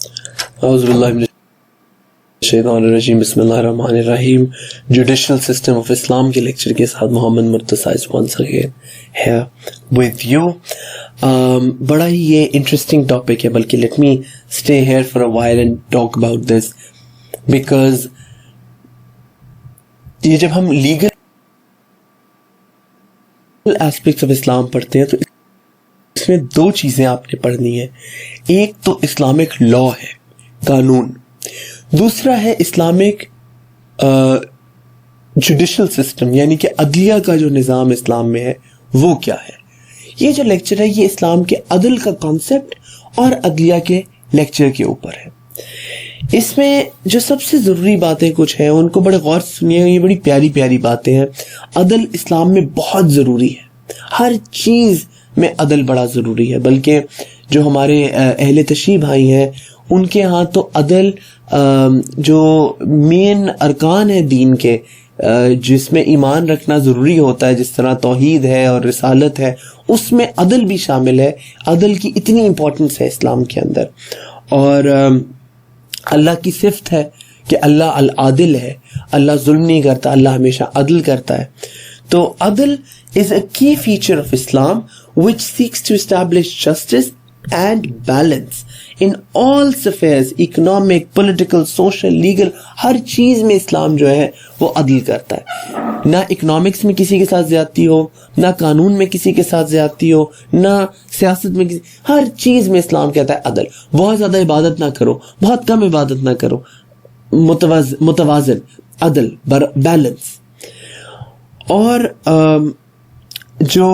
اعوذ باللہ من الشیطان الرجیم، بسم اللہ الرحمن الرحیم. جوڈیشل سسٹم آف اسلام کے لیکچر کے ساتھ محمد Murtaza is once again here with you. بڑا ہی یہ انٹرسٹنگ ٹاپک ہے، بلکہ let me stay here for a while and talk about this, because یہ جب ہم لیگل ایسپیکٹس آف اسلام پڑھتے ہیں تو اس میں دو چیزیں آپ نے پڑھنی ہے. ایک تو اسلامک لا ہے، قانون، دوسرا ہے اسلامک جوڈیشل سسٹم، یعنی کہ عدلیہ کا جو نظام اسلام میں ہے وہ کیا ہے. یہ جو لیکچر ہے یہ اسلام کے عدل کا کانسیپٹ اور عدلیہ کے لیکچر کے اوپر ہے. اس میں جو سب سے ضروری باتیں کچھ ہیں ان کو بڑے غور سے سنیے، یہ بڑی پیاری پیاری باتیں ہیں. عدل اسلام میں بہت ضروری ہے، ہر چیز میں عدل بڑا ضروری ہے. بلکہ جو ہمارے اہل تشیع بھائی ہیں ان کے ہاں تو عدل جو مین ارکان ہے دین کے، جس میں ایمان رکھنا ضروری ہوتا ہے، جس طرح توحید ہے اور رسالت ہے، اس میں عدل بھی شامل ہے. عدل کی اتنی امپورٹنس ہے اسلام کے اندر، اور اللہ کی صفت ہے کہ اللہ العادل ہے، اللہ ظلم نہیں کرتا، اللہ ہمیشہ عدل کرتا ہے. تو عدل is a key feature of Islam which seeks to establish justice and balance in all spheres, economic, political, social, legal. ہر چیز میں اسلام جو ہے وہ عدل کرتا ہے. نہ اکنامکس میں کسی کے ساتھ زیادتی ہو، نہ قانون میں کسی کے ساتھ زیادتی ہو، نہ سیاست میں ہر چیز میں اسلام کہتا ہے عدل. بہت زیادہ عبادت نہ کرو، بہت کم عبادت نہ کرو، متوازن عدل، بیلنس. اور جو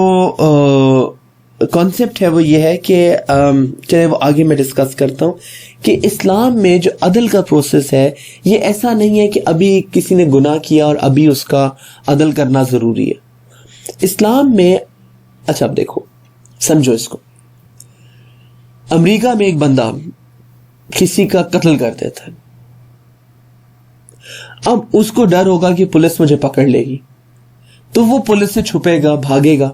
کانسیپٹ ہے وہ یہ ہے کہ چلے وہ آگے میں ڈسکس کرتا ہوں کہ اسلام میں جو عدل کا پروسیس ہے یہ ایسا نہیں ہے کہ ابھی کسی نے گناہ کیا اور ابھی اس کا عدل کرنا ضروری ہے. اسلام میں اچھا اب دیکھو، سمجھو اس کو. امریکہ میں ایک بندہ کسی کا قتل کر دیتا ہے، اب اس کو ڈر ہوگا کہ پولیس مجھے پکڑ لے گی، تو وہ پولیس سے چھپے گا، بھاگے گا.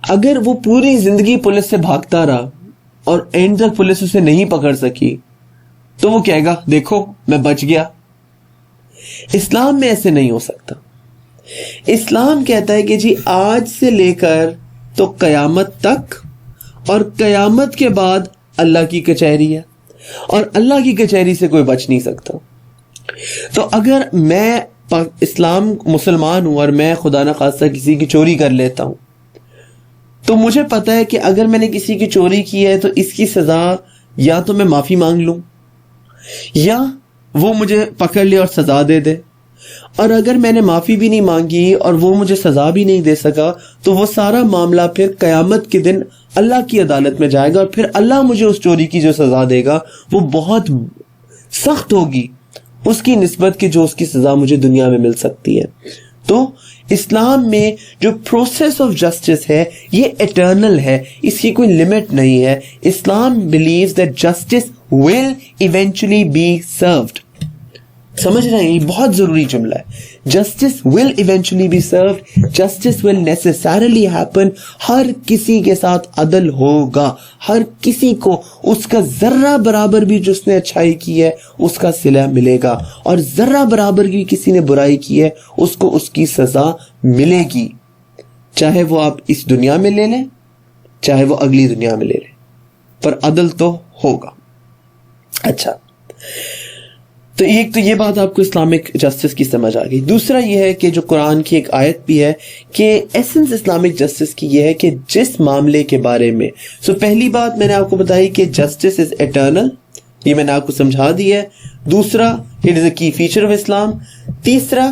اگر وہ پوری زندگی پولیس سے بھاگتا رہا اور اینڈ تک پولیس اسے نہیں پکڑ سکی تو وہ کہے گا دیکھو میں بچ گیا. اسلام میں ایسے نہیں ہو سکتا. اسلام کہتا ہے کہ جی آج سے لے کر تو قیامت تک، اور قیامت کے بعد اللہ کی کچہری ہے، اور اللہ کی کچہری سے کوئی بچ نہیں سکتا. تو اگر میں اسلام مسلمان ہوں اور میں خدا نہ خواستہ کسی کی چوری کر لیتا ہوں، تو مجھے پتا ہے کہ اگر میں نے کسی کی چوری کی ہے تو اس کی سزا یا تو میں معافی مانگ لوں یا وہ مجھے پکڑ لے اور سزا دے دے. اور اگر میں نے معافی بھی نہیں مانگی اور وہ مجھے سزا بھی نہیں دے سکا تو وہ سارا معاملہ پھر قیامت کے دن اللہ کی عدالت میں جائے گا، اور پھر اللہ مجھے اس چوری کی جو سزا دے گا وہ بہت سخت ہوگی اس کی نسبت کہ جو اس کی سزا مجھے دنیا میں مل سکتی ہے. تو اسلام میں جو پروسیس آف جسٹس ہے یہ ایٹرنل ہے، اس کی کوئی لمٹ نہیں ہے. Islam believes that justice will eventually be served. سمجھ رہے ہیں، یہ بہت ضروری جملہ ہے. Justice will eventually be served, justice will necessarily happen. ہر کسی کے ساتھ عدل ہوگا، ہر کسی کو اس کا ذرہ برابر بھی جس نے اچھائی کی ہے اس کا صلہ ملے گا، اور ذرہ برابر بھی کسی نے برائی کی ہے اس کو اس کی سزا ملے گی، چاہے وہ آپ اس دنیا میں لے لیں چاہے وہ اگلی دنیا میں لے لیں، پر عدل تو ہوگا. اچھا، تو ایک تو یہ بات آپ کو اسلامک جسٹس کی سمجھ آ گئی. دوسرا یہ ہے کہ جو قرآن کی ایک آیت بھی ہے کہ ایسنس اسلامک جسٹس کی یہ ہے کہ جس معاملے کے بارے میں پہلی بات میں نے آپ کو بتائی کہ جسٹس از ایٹرنل، یہ میں نے آپ کو سمجھا دی ہے. دوسرا اٹ از اے کی فیچر آف اسلام. تیسرا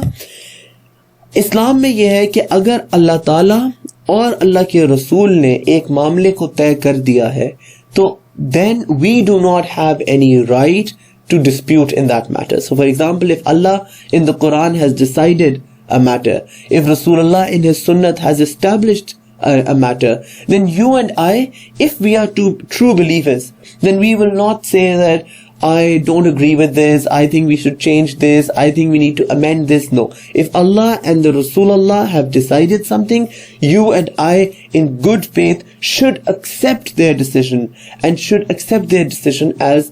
اسلام میں یہ ہے کہ اگر اللہ تعالیٰ اور اللہ کے رسول نے ایک معاملے کو طے کر دیا ہے تو then we do not have any right to dispute in that matter. So for example, if Allah in the Quran has decided a matter, if Rasulullah in his Sunnah has established a matter, then you and I, if we are true believers, then we will not say that I don't agree with this, I think we should change this, I think we need to amend this. No. If Allah and the Rasulullah have decided something, you and I in good faith should accept their decision, and should accept their decision as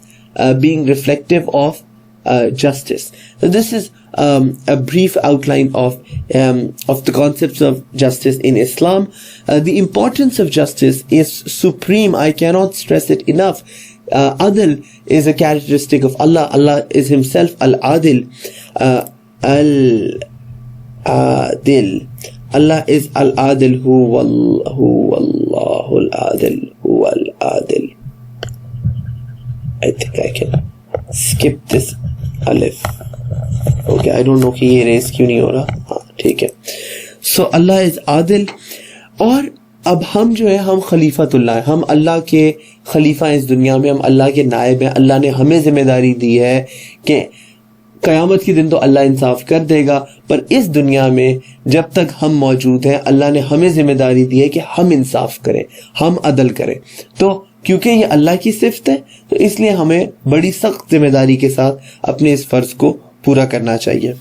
being reflective of justice. So this is a brief outline of the concepts of justice in Islam. The importance of justice is supreme. I cannot stress it enough. Adl is a characteristic of Allah. Allah is himself Al-Adil. Al-Adil. Allah is Al-Adil. Huwa Allahu Al-Adil. Huwa Al-Adil. I think I can skip this alif. Okay, I don't know کہ یہ race کیوں نہیں ہو رہا. ہاں ٹھیک ہے. So Allah is Adil. اور اب ہم جو ہے ہم خلیفۃ اللہ ہیں, ہم اللہ کے خلیفہ ہیں اس دنیا میں, ہم اللہ کے نائب ہیں. اللہ نے ہمیں ذمہ داری دی ہے کہ قیامت کے دن تو اللہ انصاف کر دے گا, پر اس دنیا میں جب تک ہم موجود ہیں اللہ نے ہمیں ذمہ داری دی ہے کہ ہم انصاف کریں, ہم عدل کریں. تو کیونکہ یہ اللہ کی صفت ہے تو اس لیے ہمیں بڑی سخت ذمہ داری کے ساتھ اپنے اس فرض کو پورا کرنا چاہیے.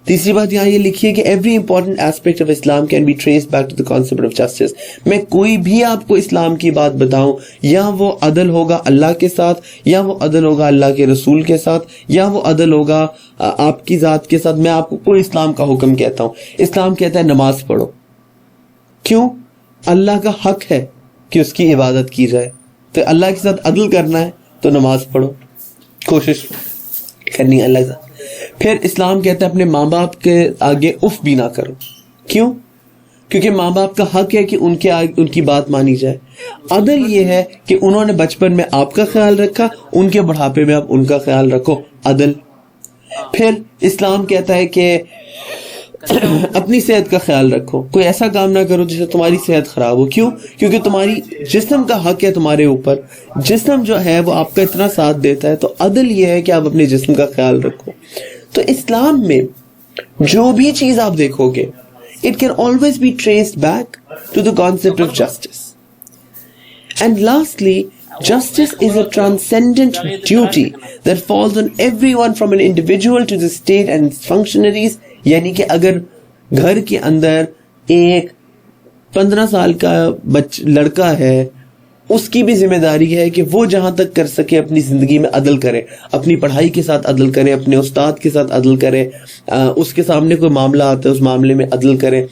تیسری بات یہاں یہ لکھی ہے کہ every important aspect of Islam can be traced back to the concept of justice. میں کوئی بھی آپ کو اسلام کی بات بتاؤں, یا وہ عدل ہوگا اللہ کے ساتھ, یا وہ عدل ہوگا اللہ کے رسول کے ساتھ, یا وہ عدل ہوگا آپ کی ذات کے ساتھ. میں آپ کو کوئی اسلام کا حکم کہتا ہوں, اسلام کہتا ہے نماز پڑھو. کیوں؟ اللہ کا حق ہے کہ اس کی عبادت کی جائے, تو اللہ کے ساتھ عدل کرنا ہے تو نماز پڑھو, کوشش کرنی ہے اللہ کے ساتھ. پھر اسلام کہتا ہے اپنے ماں باپ کے آگے اف بھی نہ کرو. کیوں؟ کیونکہ ماں باپ کا حق ہے کہ ان کی بات مانی جائے. عدل یہ ہے کہ انہوں نے بچپن میں آپ کا خیال رکھا, ان کے بڑھاپے میں آپ ان کا خیال رکھو, عدل. پھر اسلام کہتا ہے کہ اپنی صحت کا خیال رکھو, کوئی ایسا کام نہ کرو جس سے تمہاری صحت خراب ہو. کیوں؟ کیونکہ تمہاری جسم کا حق ہے تمہارے اوپر, جسم جو ہے وہ آپ کا اتنا ساتھ دیتا ہے, تو عدل یہ ہے کہ آپ اپنے جسم کا خیال رکھو. تو اسلام میں جو بھی چیز آپ دیکھو گے, it can always be traced back to the concept of justice. And lastly, justice is a transcendent duty that falls on everyone from an individual to the state and its functionaries. یعنی کہ اگر گھر کے اندر ایک 15 سال کا لڑکا ہے, اس کی بھی ذمہ داری ہے کہ وہ جہاں تک کر سکے اپنی زندگی میں عدل کرے, اپنی پڑھائی کے ساتھ عدل کرے, اپنے استاد کے ساتھ عدل کرے, اس کے سامنے کوئی معاملہ آتا ہے اس معاملے میں عدل کرے.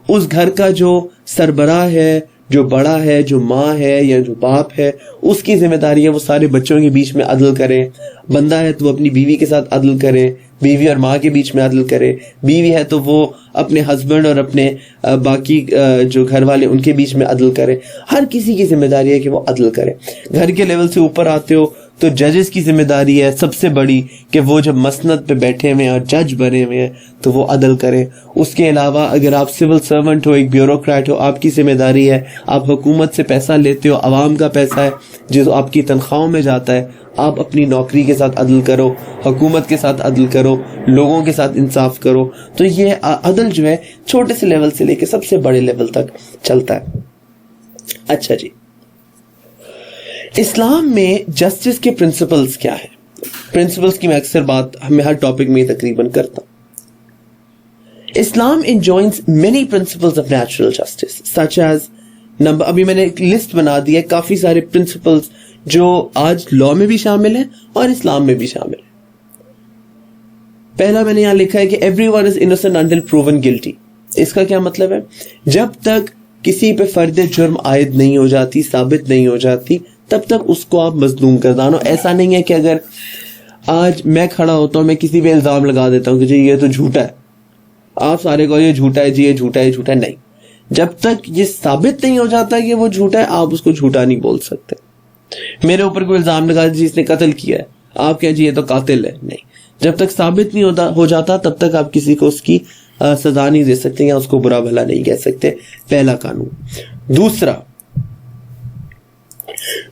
اس گھر کا جو سربراہ ہے, جو بڑا ہے, جو ماں ہے یا جو باپ ہے, اس کی ذمہ داری ہے وہ سارے بچوں کے بیچ میں عدل کرے. بندہ ہے تو وہ اپنی بیوی کے ساتھ عدل کرے, بیوی اور ماں کے بیچ میں عدل کرے. بیوی ہے تو وہ اپنے ہسبینڈ اور اپنے باقی جو گھر والے ان کے بیچ میں عدل کرے. ہر کسی کی ذمہ داری ہے کہ وہ عدل کرے. گھر کے لیول سے اوپر آتے ہو تو ججز کی ذمہ داری ہے سب سے بڑی کہ وہ جب مسند پہ بیٹھے ہوئے ہیں اور جج بنے ہوئے ہیں تو وہ عدل کریں. اس کے علاوہ اگر آپ سول سرونٹ ہو, ایک بیوروکریٹ ہو, آپ کی ذمہ داری ہے, آپ حکومت سے پیسہ لیتے ہو, عوام کا پیسہ ہے جو آپ کی تنخواہوں میں جاتا ہے, آپ اپنی نوکری کے ساتھ عدل کرو, حکومت کے ساتھ عدل کرو, لوگوں کے ساتھ انصاف کرو. تو یہ عدل جو ہے چھوٹے سے لیول سے لے کے سب سے بڑے لیول تک چلتا ہے. اچھا جی, اسلام میں جسٹس کے پرنسپلز کیا ہیں؟ پرنسپلز کی میں اکثر بات ہمیں ہر ٹاپک میں تقریباً کرتا ہوں. اسلام enjoins many principles of natural justice such as ابھی میں نے ایک لسٹ بنا دی ہے کافی سارے پرنسپلز جو آج لا میں بھی شامل ہیں اور اسلام میں بھی شامل ہیں. پہلا میں نے یہاں لکھا ہے کہ everyone is innocent until proven guilty. اس کا کیا مطلب ہے؟ جب تک کسی پہ فرد جرم عائد نہیں ہو جاتی, ثابت نہیں ہو جاتی, تب تک اس کو آپ مظلوم گردانو. ایسا نہیں ہے کہ اگر آج میں کھڑا ہوتا ہوں, میں کسی پہ الزام لگا دیتا ہوں کہ جی یہ تو جھوٹا ہے, آپ سارے کو یہ جھوٹا ہے, جی یہ جھوٹا ہے, جھوٹا ہے. نہیں, جب تک یہ ثابت نہیں ہو جاتا کہ وہ جھوٹا ہے آپ اس کو جھوٹا نہیں بول سکتے. میرے اوپر کوئی الزام لگا جی اس نے قتل کیا ہے, آپ کہیں جی یہ تو قاتل ہے. نہیں, جب تک ثابت نہیں ہو جاتا تب تک آپ کسی کو اس کی سزا نہیں دے سکتے یا اس کو برا بھلا نہیں کہہ سکتے. پہلا قانون. دوسرا,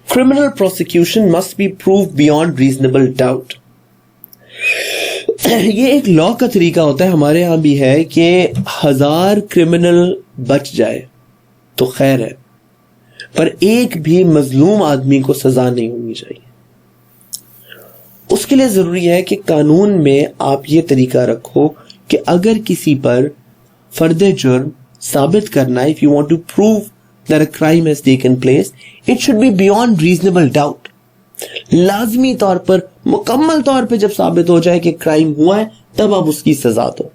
criminal prosecution must be proved beyond reasonable doubt. یہ ایک لا کا طریقہ ہوتا ہے, ہمارے ہاں بھی ہے کہ 1000 کرمنل بچ جائے تو خیر ہے, پر ایک بھی مظلوم آدمی کو سزا نہیں ہونی چاہیے. اس کے لیے ضروری ہے کہ قانون میں آپ یہ طریقہ رکھو کہ اگر کسی پر فرد جرم ثابت کرنا ہے, if you want to prove that a crime has taken place, it should be beyond reasonable doubt. لازمی طور پر, مکمل طور پہ جب ثابت ہو جائے کہ کرائم ہوا ہے تب اب اس کی سزا دو.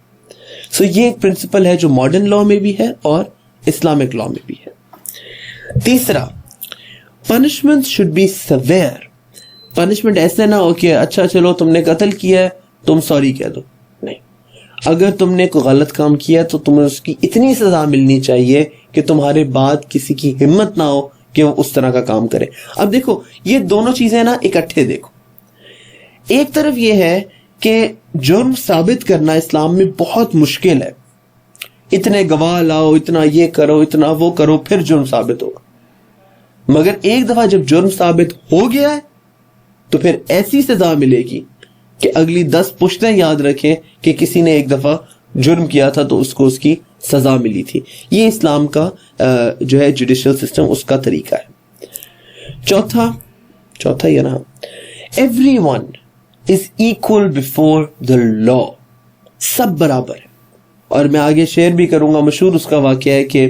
سو یہ ایک پرنسپل ہے جو ماڈرن لا میں بھی ہے اور اسلامک لا میں بھی ہے. تیسرا, punishment should be severe. Punishment ایسے نہ ہو کہ اچھا چلو تم نے قتل کیا ہے تم سوری کہہ دو. نہیں, اگر تم نے کوئی غلط کام کیا تو تمہیں اس کی اتنی سزا ملنی چاہیے کہ تمہارے بعد کسی کی ہمت نہ ہو کہ وہ اس طرح کا کام کرے. اب دیکھو یہ دونوں چیزیں نا اکٹھے دیکھو. ایک طرف یہ ہے کہ جرم ثابت کرنا اسلام میں بہت مشکل ہے, اتنے گواہ لاؤ, اتنا یہ کرو, اتنا وہ کرو, پھر جرم ثابت ہوگا. مگر ایک دفعہ جب جرم ثابت ہو گیا ہے تو پھر ایسی سزا ملے گی کہ اگلی 10 پشتیں یاد رکھیں کہ کسی نے ایک دفعہ جرم کیا تھا تو اس کو اس کی سزا ملی تھی. یہ اسلام کا جو ہے جوڈیشل سسٹم, اس کا طریقہ ہے. چوتھا یہ نا, everyone is equal before the law. سب برابر ہے. اور میں آگے شیئر بھی کروں گا, مشہور اس کا واقعہ ہے کہ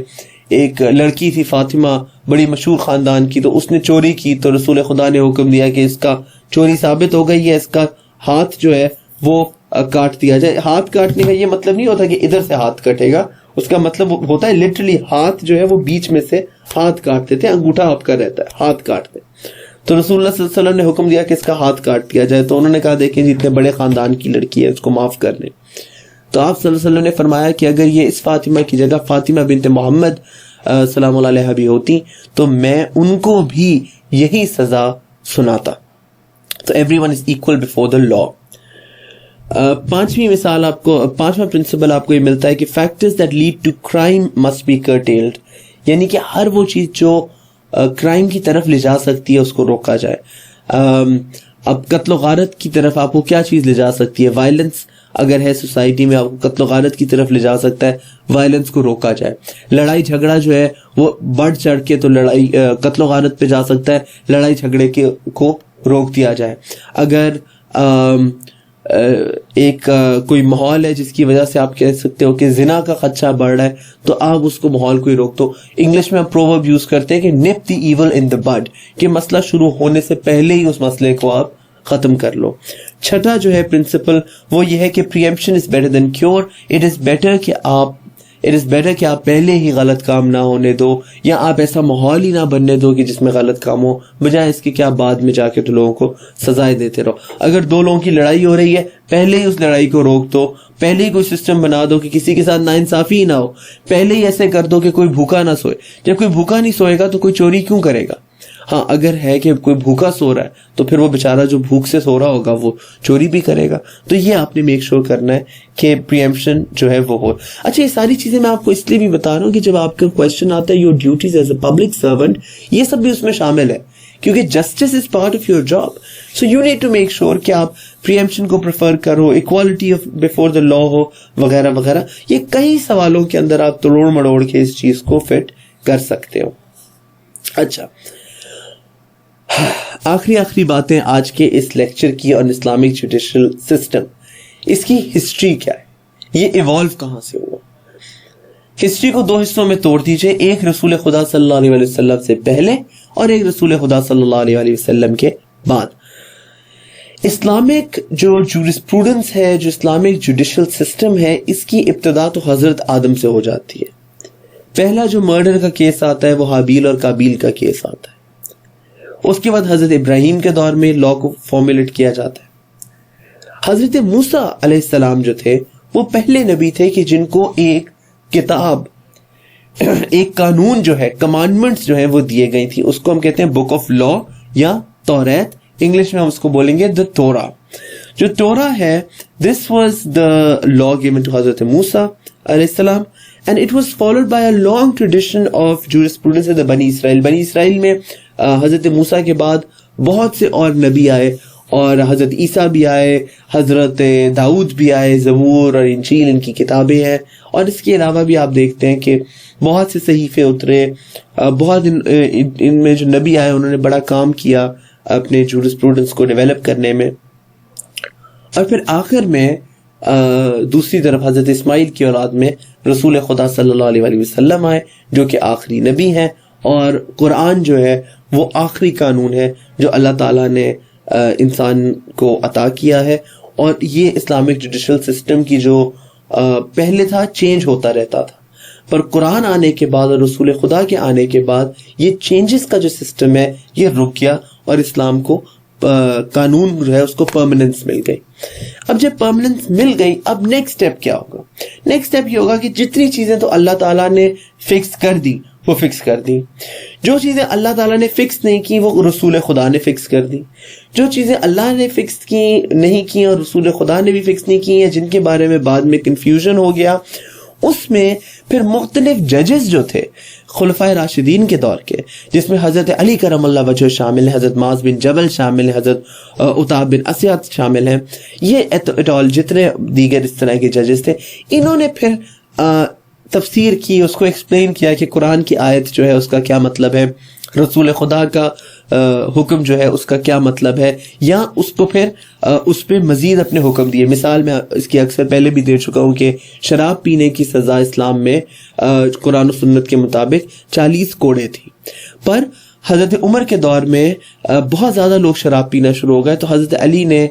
ایک لڑکی تھی فاطمہ, بڑی مشہور خاندان کی, تو اس نے چوری کی تو رسول خدا نے حکم دیا کہ اس کا چوری ثابت ہو گئی ہے, اس کا ہاتھ جو ہے وہ کاٹ دیا جائے. ہاتھ کاٹنے کا یہ مطلب نہیں ہوتا کہ ادھر سے ہاتھ کٹے گا, اس کا مطلب ہوتا ہے لٹرلی ہاتھ جو ہے وہ بیچ میں سے ہاتھ کاٹ دیتے ہیں, انگوٹھا آپ کا رہتا ہے, ہاتھ کاٹتے. تو رسول اللہ صلی اللہ علیہ وسلم نے حکم دیا کہ اس کا ہاتھ کاٹ دیا جائے. تو انہوں نے کہا دیکھیں جتنے بڑے خاندان کی لڑکی ہے اس کو معاف کر دیں. تو آپ صلی اللہ علیہ وسلم نے فرمایا کہ اگر یہ اس فاطمہ کی جگہ فاطمہ بنت محمد سلام اللہ علیہ بھی ہوتی تو میں ان کو بھی یہی سزا سناتا. تو everyone is equal before the law. پانچواں پرنسپل آپ کو یہ ملتا ہے کہ factors that lead to crime must be curtailed. یعنی کہ ہر وہ چیز جو کرائم کی طرف لے جا سکتی ہے اس کو روکا جائے. اب قتل و غارت کی طرف آپ کو کیا چیز لے جا سکتی ہے؟ وائلنس اگر ہے سوسائٹی میں, آپ کو قتل و غارت کی طرف لے جا سکتا ہے, وائلنس کو روکا جائے. لڑائی جھگڑا جو ہے وہ بڑھ چڑھ کے تو لڑائی قتل و غارت پہ جا سکتا ہے, لڑائی جھگڑے کو روک دیا جائے. اگر ایک کوئی ماحول ہے جس کی وجہ سے آپ کہہ سکتے ہو کہ زنا کا خدشہ بڑھ رہا ہے تو آپ اس کو ماحول کو ہی روک دو. انگلش میں ہم پروورب یوز کرتے ہیں کہ نپ دی ایول ان دا بڈ, کہ مسئلہ شروع ہونے سے پہلے ہی اس مسئلے کو آپ ختم کر لو. چھٹا جو ہے پرنسپل وہ یہ ہے کہ pre-emption is better than cure. It is better کہ آپ پہلے ہی غلط کام نہ ہونے دو, یا آپ ایسا ماحول ہی نہ بننے دو کہ جس میں غلط کام ہو, بجائے اس کے کہ آپ بعد میں جا کے تو لوگوں کو سزائیں دیتے رہو. اگر دو لوگوں کی لڑائی ہو رہی ہے پہلے ہی اس لڑائی کو روک دو, پہلے ہی کوئی سسٹم بنا دو کہ کسی کے ساتھ ناانصافی ہی نہ ہو, پہلے ہی ایسے کر دو کہ کوئی بھوکا نہ سوئے. جب کوئی بھوکا نہیں سوئے گا تو کوئی چوری کیوں کرے گا؟ ہاں اگر ہے کہ کوئی بھوکا سو رہا ہے تو پھر وہ بیچارہ جو بھوک سے سو رہا ہوگا وہ چوری بھی کرے گا. تو یہ آپ نے میک شور کرنا ہے کہ پریمپشن جو ہے وہ ہو. اچھا, یہ ساری چیزیں میں آپ کو اس لیے بھی بتا رہا ہوں کہ جب آپ کا کوشچن آتا ہے your duties as a public servant, یہ سب بھی اس میں شامل ہے, کیونکہ justice is part of your job. So you need to make sure کہ آپ پریمپشن کو پریفر کرو, equality of before the law ہو, وغیرہ وغیرہ. یہ کئی سوالوں کے اندر آپ توڑ مڑوڑ کے اس چیز کو فٹ کر سکتے ہو. اچھا, آخری باتیں آج کے اس لیکچر کی اور اسلامک جوڈیشل سسٹم, اس کی ہسٹری کیا ہے, یہ ایوالو کہاں سے ہوا. ہسٹری کو 2 حصوں میں توڑ دیجئے, ایک رسول خدا صلی اللہ علیہ وسلم سے پہلے اور ایک رسول خدا صلی اللہ علیہ وسلم کے بعد. اسلامک جو جورسپروڈنس ہے, جو اسلامک جوڈیشل سسٹم ہے, اس کی ابتدا تو حضرت آدم سے ہو جاتی ہے. پہلا جو مرڈر کا کیس آتا ہے وہ حابیل اور قابیل کا کیس آتا ہے. اس کے بعد حضرت ابراہیم کے دور میں لا کو فارمولیٹ کیا جاتا ہے. حضرت موسیٰ علیہ السلام جو تھے وہ پہلے نبی تھے کہ جن کو ایک کتاب, ایک قانون جو ہے, کمانڈمنٹس جو ہیں وہ دیے گئی تھی. اس کو ہم کہتے ہیں بک آف لا یا توریت, انگلش میں ہم اس کو بولیں گے دا تورا. جو تورا ہے, this was the law given to حضرت موسیٰ علیہ السلام, and it was followed by a long tradition of jurisprudence in the بنی اسرائیل. بنی اسرائیل میں حضرت موسیٰ کے بعد بہت سے اور نبی آئے, اور حضرت عیسیٰ بھی آئے, حضرت داؤد بھی آئے, زبور اور انجیل ان کی کتابیں ہیں. اور اس کے علاوہ بھی آپ دیکھتے ہیں کہ بہت سے صحیفے اترے, بہت ان میں جو نبی آئے انہوں نے بڑا کام کیا اپنے جورسپروڈنس کو ڈیولپ کرنے میں. اور پھر آخر میں دوسری طرف حضرت اسماعیل کی اولاد میں رسول خدا صلی اللہ علیہ وسلم آئے جو کہ آخری نبی ہیں، اور قرآن جو ہے وہ آخری قانون ہے جو اللہ تعالیٰ نے انسان کو عطا کیا ہے. اور یہ اسلامک جوڈیشل سسٹم کی جو پہلے تھا چینج ہوتا رہتا تھا، پر قرآن آنے کے بعد اور رسول خدا کے آنے کے بعد یہ چینجز کا جو سسٹم ہے یہ رک گیا، اور اسلام کو قانون جو ہے اس کو پرماننس مل گئی. اب جب پرماننس مل گئی، اب نیکسٹ سٹیپ کیا ہوگا؟ نیکسٹ سٹیپ یہ ہوگا کہ جتنی چیزیں تو اللہ تعالیٰ نے فکس کر دی وہ فکس کر دی، جو چیزیں اللہ تعالیٰ نے فکس نہیں کی وہ رسول خدا نے فکس کر دی، جو چیزیں اللہ نے فکس کی نہیں کی اور رسول خدا نے بھی فکس نہیں کی ہیں، جن کے بارے میں بعد میں کنفیوژن ہو گیا، اس میں پھر مختلف ججز جو تھے خلفائے راشدین کے دور کے، جس میں حضرت علی کرم اللہ وجہ شامل ہیں، حضرت معاذ بن جبل شامل ہیں، حضرت عتاب بن اسیاد شامل ہیں، یہ ایٹال جتنے دیگر اس طرح کے ججز تھے، انہوں نے پھر تفسیر کی، اس کو ایکسپلین کیا کہ قرآن کی آیت جو ہے اس کا کیا مطلب ہے، رسول خدا کا حکم جو ہے اس کا کیا مطلب ہے، یا اس کو پھر اس پہ مزید اپنے حکم دیے. مثال میں اس کی اکثر پہلے بھی دے چکا ہوں کہ شراب پینے کی سزا اسلام میں قرآن و سنت کے مطابق 40 کوڑے تھی، پر حضرت عمر کے دور میں بہت زیادہ لوگ شراب پینا شروع ہو گئے، تو حضرت علی نے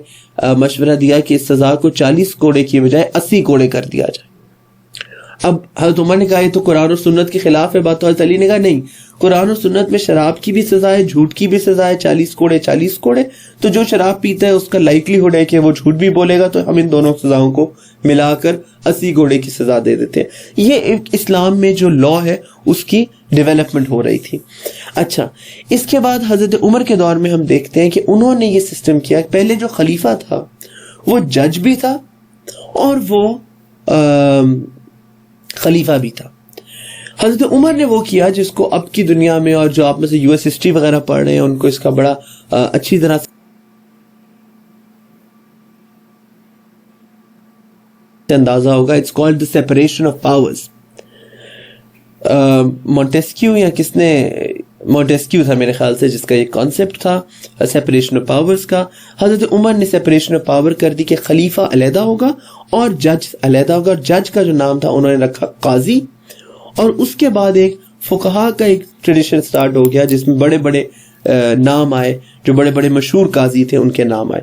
مشورہ دیا کہ اس سزا کو 40 کوڑے کی بجائے 80 کوڑے کر دیا جائے. اب حضرت عمر نے کہا یہ تو قرآن و سنت کے خلاف ہے بات، تو حضرت علی نے کہا نہیں، قرآن و سنت میں شراب کی بھی سزا ہے، جھوٹ کی بھی سزا ہے، 40 کوڑے، تو جو شراب پیتا ہے اس کا لائکلی ہے کہ وہ جھوٹ بھی بولے گا، تو ہم ان دونوں سزاؤں کو ملا کر 80 کوڑے کی سزا دے دیتے ہیں. یہ ایک اسلام میں جو لا ہے اس کی ڈیولپمنٹ ہو رہی تھی. اچھا، اس کے بعد حضرت عمر کے دور میں ہم دیکھتے ہیں کہ انہوں نے یہ سسٹم کیا، پہلے جو خلیفہ تھا وہ جج بھی تھا اور وہ خلیفہ بھی تھا. حضرت عمر نے وہ کیا جس کو اب کی دنیا میں، اور جو آپ میں سے US ہسٹری وغیرہ پڑھ رہے ہیں ان کو اس کا بڑا اچھی طرح سے اندازہ ہوگا. It's called the separation of powers. Montesquieu یا کس نے، مونٹیسکیو تھا میرے خیال سے جس کا یہ کانسیپٹ تھا سیپریشن آف پاورز کا. حضرت عمر نے سیپریشن آف پاور کر دی کہ خلیفہ علیحدہ ہوگا اور جج علیحدہ ہوگا، اور جج کا جو نام تھا انہوں نے رکھا قاضی. اور اس کے بعد ایک فقہا کا ایک ٹریڈیشن سٹارٹ ہو گیا جس میں بڑے بڑے نام آئے، جو بڑے بڑے مشہور قاضی تھے ان کے نام آئے.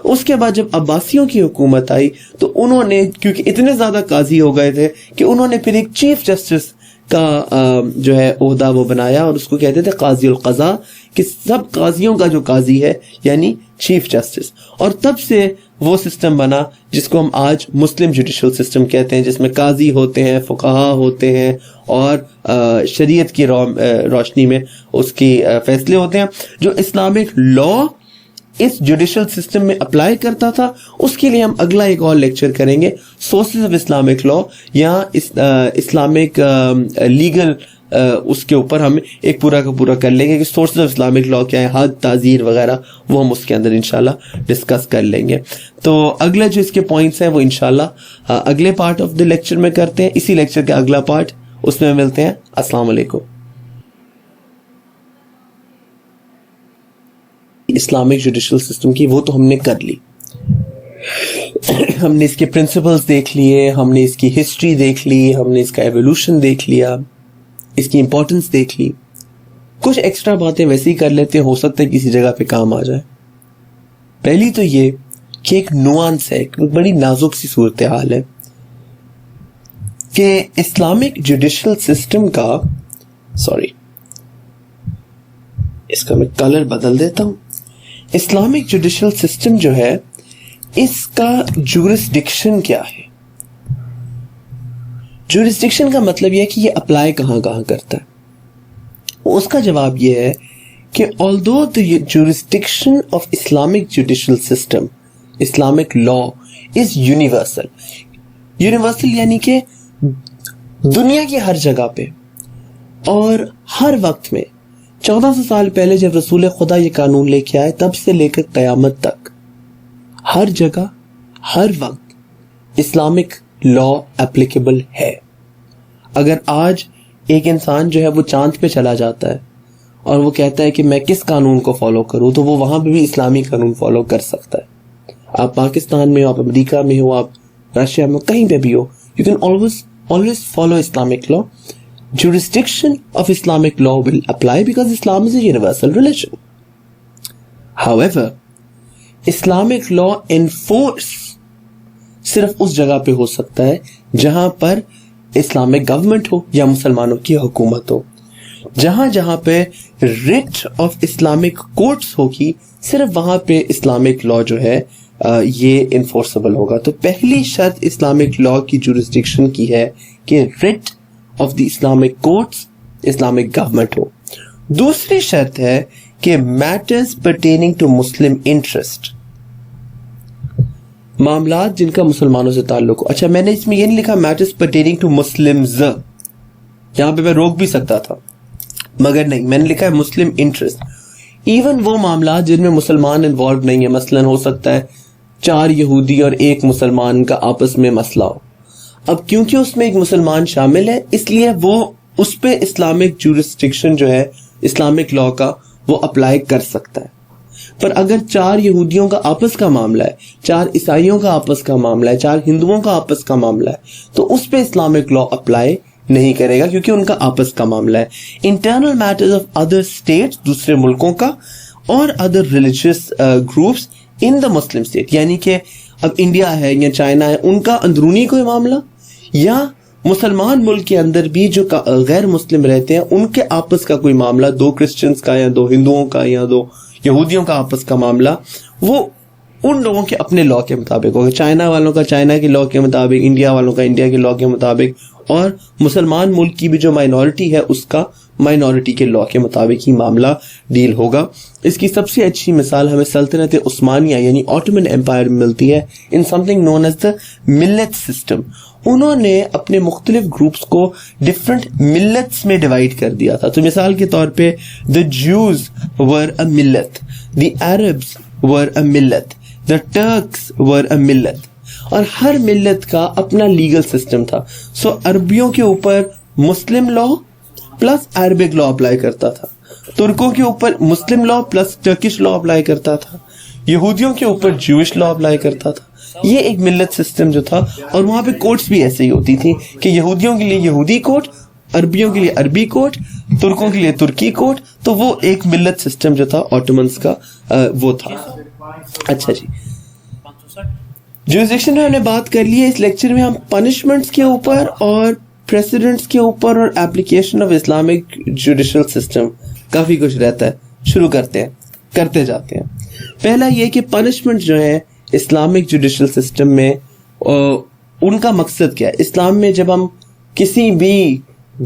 اس کے بعد جب عباسیوں کی حکومت آئی تو انہوں نے، کیونکہ اتنے زیادہ قاضی ہو گئے تھے کہ انہوں نے پھر ایک چیف جسٹس کا جو ہے عہدہ وہ بنایا، اور اس کو کہتے تھے قاضی القضاء، کہ سب قاضیوں کا جو قاضی ہے یعنی چیف جسٹس. اور تب سے وہ سسٹم بنا جس کو ہم آج مسلم جوڈیشل سسٹم کہتے ہیں، جس میں قاضی ہوتے ہیں، فقہا ہوتے ہیں، اور شریعت کی روشنی میں اس کی فیصلے ہوتے ہیں. جو اسلامک لا اس جوڈیشل سسٹم میں اپلائی کرتا تھا، اس کے لیے ہم اگلا ایک اور لیکچر کریں گے، سورسز آف اسلامک لا یا اسلامک لیگل، اس کے اوپر ہم ایک پورا کا پورا کر لیں گے کہ سورسز آف اسلامک لا کیا ہے، حد، تعزیر وغیرہ، وہ ہم اس کے اندر انشاءاللہ ڈسکس کر لیں گے. تو اگلے جو اس کے پوائنٹس ہیں وہ انشاءاللہ اگلے پارٹ آف دی لیکچر میں کرتے ہیں. اسی لیکچر کا اگلا پارٹ، اس میں ملتے ہیں. السلام علیکم. اسلامک جوڈیشل سسٹم کی وہ تو ہم نے کر لی، ہم نے اس کے پرنسپلز دیکھ لیے، ہم نے اس کی ہسٹری دیکھ لی، ہم نے اس کا ایوولوشن دیکھ لیا، اس کی امپورٹنس دیکھ لی. کچھ ایکسٹرا باتیں ویسے ہی کر لیتے ہیں، ہو سکتا ہے کسی جگہ پہ کام آ جائے. پہلی تو یہ کہ ایک نوانس ہے، ایک بڑی نازک سی صورتحال ہے کہ اسلامک جوڈیشل سسٹم کا، اس کا میں کلر بدل دیتا ہوں. اسلامک جوڈیشل سسٹم جو ہے اس کا جورسڈکشن کیا ہے؟ جورسڈکشن کا مطلب یہ ہے کہ یہ اپلائی کہاں کہاں کرتا ہے. اس کا جواب یہ ہے کہ although the jurisdiction of Islamic judicial system, Islamic law is universal. Universal یعنی کہ دنیا کی ہر جگہ پہ اور ہر وقت میں. 1400 سال پہلے جب رسول خدا یہ قانون لے کے آئے، تب سے لے کر قیامت تک ہر جگہ ہر وقت اسلامک لا اپلیکیبل ہے. اگر آج ایک انسان جو ہے وہ چاند پہ چلا جاتا ہے اور وہ کہتا ہے کہ میں کس قانون کو فالو کروں، تو وہ وہاں پہ بھی اسلامی قانون فالو کر سکتا ہے. آپ پاکستان میں ہو, آپ امریکہ میں ہو, آپ رشیا میں ہو, کہیں پہ بھی ہو, you can always follow Islamic law. Jurisdiction of Islamic law will apply because Islam is a universal religion. However, Islamic law enforce صرف اس جگہ پہ ہو سکتا ہے جہاں پر اسلامک گورنمنٹ ہو یا مسلمانوں کی حکومت ہو. جہاں پہ ریٹ آف اسلامک کورٹس ہوگی, صرف وہاں پہ اسلامک لا جو ہے یہ انفورسبل ہوگا. تو پہلی شرط اسلامک لا کی جورسڈکشن کی ہے کہ writ of the Islamic courts Islamic government ہو. دوسری شرط ہے کہ matters pertaining to Muslim interest, معاملات جن کا مسلمانوں سے تعلق ہو. اچھا, میں نے اس میں یہ نہیں لکھا میٹرز پرٹیننگ ٹو مسلمز, یہاں پہ میں روک بھی سکتا تھا مگر نہیں, میں نے لکھا ہے مسلم انٹرسٹ. ایون وہ معاملات جن میں مسلمان انوالو نہیں ہے, مثلاً ہو سکتا ہے 4 یہودی اور 1 مسلمان کا آپس میں مسئلہ ہو. اب کیونکہ اس میں ایک مسلمان شامل ہے اس لیے وہ اس پہ اسلامک جورسڈکشن جو ہے اسلامک لا کا وہ اپلائی کر سکتا ہے. پر اگر 4 یہودیوں کا آپس کا معاملہ ہے, 4 عیسائیوں کا آپس کا معاملہ ہے, 4 ہندوؤں کا آپس کا معاملہ ہے, تو اس پہ اسلامک لا اپلائی نہیں کرے گا کیونکہ ان کا آپس کا معاملہ ہے. Internal matters of other states, دوسرے ملکوں کا, اور other religious groups in the Muslim state, یعنی کہ اب انڈیا ہے یا چائنا ہے, ان کا اندرونی کوئی معاملہ, یا مسلمان ملک کے اندر بھی جو غیر مسلم رہتے ہیں ان کے آپس کا کوئی معاملہ, 2 کرسچنس کا یا 2 ہندوؤں کا یا 2 یہودیوں کا آپس کا معاملہ, وہ ان لوگوں کے اپنے لا کے مطابق ہوگا. چائنا والوں کا چائنا کے لا کے مطابق, انڈیا والوں کا انڈیا کے لا کے مطابق, اور مسلمان ملک کی بھی جو مائنورٹی ہے اس کا مائنورٹی کے لا کے مطابق ہی معاملہ ڈیل ہوگا. اس کی سب سے اچھی مثال ہمیں سلطنت عثمانیہ یعنی آٹومن ایمپائر میں ملتی ہے ان some thing known as the ملت سسٹم. انہوں نے اپنے مختلف گروپس کو ڈفرنٹ ملتس میں ڈیوائڈ کر دیا تھا. تو مثال کے طور پہ دا جوز ور اے ملت, دی عربز ور اے ملت, دا ٹرکس ور اے ملت, اور ہر ملت کا اپنا لیگل سسٹم تھا. سو عربیوں کے اوپر مسلم لا پلس عربک لا اپلائی کرتا تھا, ترکوں کے اوپر مسلم لا پلس ٹرکش لا اپلائی کرتا تھا, یہودیوں کے اوپر جوش لا اپلائی کرتا تھا. یہ ایک ملت سسٹم جو تھا, اور وہاں پہ کورٹس بھی ایسے ہی ہوتی تھی کہ یہودیوں کے لیے یہودی کورٹ, عربیوں کے لیے عربی کورٹ, ترکوں کے لیے ترکی کورٹ. تو وہ ایک ملت سسٹم جو تھا آٹومنز کا وہ تھا. اچھا جی, جورسڈکشن میں ہم نے بات کر لی ہے. اس لیکچر میں ہم پنشمنٹس کے اوپر اور پریسیڈنٹس کے اوپر اور application of Islamic judicial system کافی کچھ رہتا ہے. شروع کرتے جاتے ہیں. پہلا یہ کہ پنشمنٹ جو ہے اسلامک جوڈیشل سسٹم میں ان کا مقصد کیا ہے. اسلام میں جب ہم کسی بھی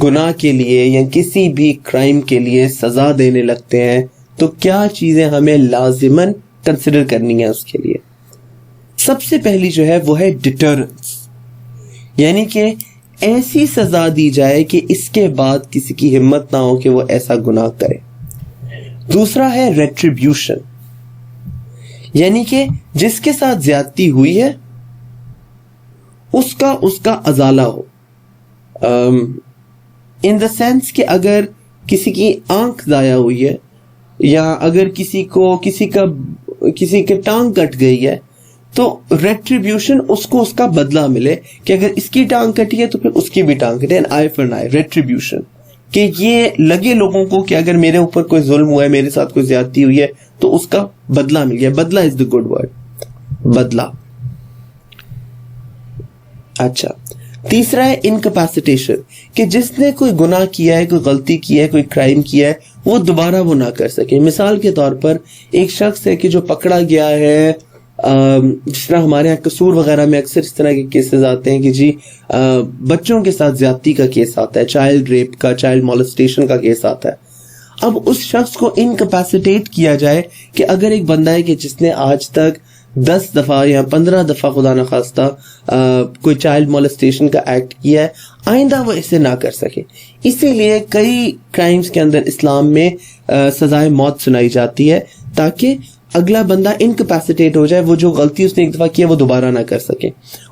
گناہ کے لیے یا کسی بھی کرائم کے لیے سزا دینے لگتے ہیں تو کیا چیزیں ہمیں لازماً کنسیڈر کرنی ہے اس کے لیے. سب سے پہلی جو ہے وہ ہے ڈیٹرنس, یعنی کہ ایسی سزا دی جائے کہ اس کے بعد کسی کی ہمت نہ ہو کہ وہ ایسا گناہ کرے. دوسرا ہے ریٹریبیوشن, یعنی کہ جس کے ساتھ زیادتی ہوئی ہے اس کا ازالہ ہو. ان دا سینس کہ اگر کسی کی آنکھ ضائع ہوئی ہے یا اگر کسی کے ٹانگ کٹ گئی ہے تو ریٹریبیوشن اس کو اس کا بدلہ ملے, کہ اگر اس کی ٹانگ کٹی ہے تو پھر اس کی بھی ٹانگ کٹے. آئی فار آئی, ریٹریبیوشن, کہ یہ لگے لوگوں کو کہ اگر میرے اوپر کوئی ظلم ہوا ہے, میرے ساتھ کوئی زیادتی ہوئی ہے تو اس کا بدلہ مل گیا. بدلہ از دا گڈ ورڈ, بدلہ. اچھا, تیسرا ہے انکیپیسیٹیشن, کہ جس نے کوئی گناہ کیا ہے, کوئی غلطی کی ہے, کوئی کرائم کیا ہے, وہ دوبارہ وہ نہ کر سکے. مثال کے طور پر ایک شخص ہے کہ جو پکڑا گیا ہے, جس طرح ہمارے یہاں قصور وغیرہ میں اکثر اس طرح کے کیسز آتے ہیں کہ جی بچوں کے ساتھ زیادتی کا کیس آتا ہے, چائلڈ ریپ کا, چائلڈ مولسٹیشن کا کیس آتا ہے. اب اس شخص کو انکیپیسیٹیٹ کیا جائے کہ اگر ایک بندہ ہے کہ جس نے آج تک 10 دفعہ یا 15 دفعہ خدا نخواستہ کوئی چائلڈ مولسٹیشن کا ایکٹ کیا ہے, آئندہ وہ اسے نہ کر سکے. اسی لیے کئی کرائمز کے اندر اسلام میں سزائے موت سنائی جاتی ہے تاکہ اگلا بندہ انکیپیسیٹیٹ ہو جائے, وہ جو غلطی اس نے ایک دفعہ کیا وہ دوبارہ نہ کر سکے,